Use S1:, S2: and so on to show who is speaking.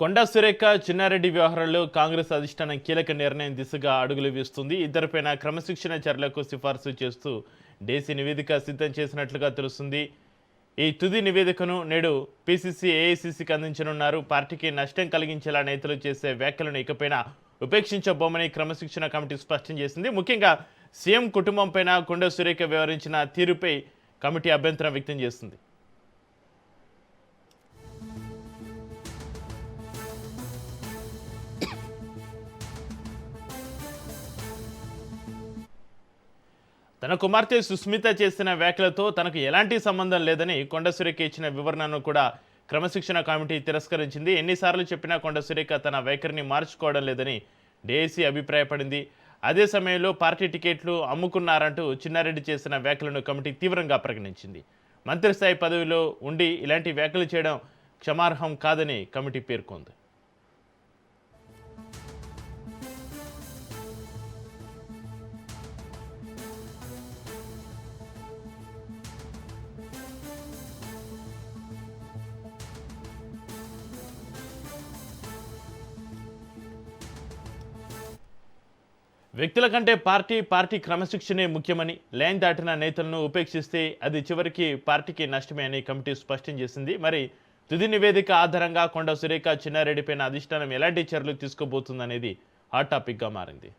S1: కొండా సురేఖ చిన్నారెడ్డి వ్యవహారంలో కాంగ్రెస్ అధిష్టానం కీలక నిర్ణయం దిశగా అడుగులు వేస్తుంది. ఇద్దరిపైన క్రమశిక్షణ చర్యలకు సిఫార్సు చేస్తూ డేసీ నివేదిక సిద్ధం చేసినట్లుగా తెలుస్తుంది. ఈ తుది నివేదికను నేడు పీసీసీ ఏఐసీసీకి అందించనున్నారు. పార్టీకి నష్టం కలిగించేలా నేతలు చేసే వ్యాఖ్యలను ఇకపైన ఉపేక్షించబోమని క్రమశిక్షణ కమిటీ స్పష్టం చేసింది. ముఖ్యంగా సీఎం కుటుంబంపైన కొండా సురేఖ వ్యవహరించిన తీరుపై కమిటీ అభ్యంతరం వ్యక్తం చేస్తుంది. తన కుమార్తె సుస్మిత చేసిన వ్యాఖ్యలతో తనకు ఎలాంటి సంబంధం లేదని కొండా సురేఖ ఇచ్చిన వివరణను కూడా క్రమశిక్షణ కమిటీ తిరస్కరించింది. ఎన్నిసార్లు చెప్పినా కొండా సురేఖ తన వైఖరిని మార్చుకోవడం లేదని డేఏసీ అభిప్రాయపడింది. అదే సమయంలో పార్టీ టికెట్లు అమ్ముకున్నారంటూ చిన్నారెడ్డి చేసిన వ్యాఖ్యలను కమిటీ తీవ్రంగా ప్రకటించింది. మంత్రి స్థాయి పదవిలో ఉండి ఇలాంటి వ్యాఖ్యలు చేయడం క్షమార్హం కాదని కమిటీ పేర్కొంది. వ్యక్తుల కంటే పార్టీ క్రమశిక్షణే ముఖ్యమని, లైన్ దాటిన నేతలను ఉపేక్షిస్తే అది చివరికి పార్టీకి నష్టమే అని కమిటీ స్పష్టం చేసింది. మరి తుది నివేదిక ఆధారంగా కొండా సురేఖ చిన్నారెడ్డిపైన అధిష్టానం ఎలాంటి చర్యలు తీసుకోబోతుందనేది హాట్ టాపిక్గా మారింది.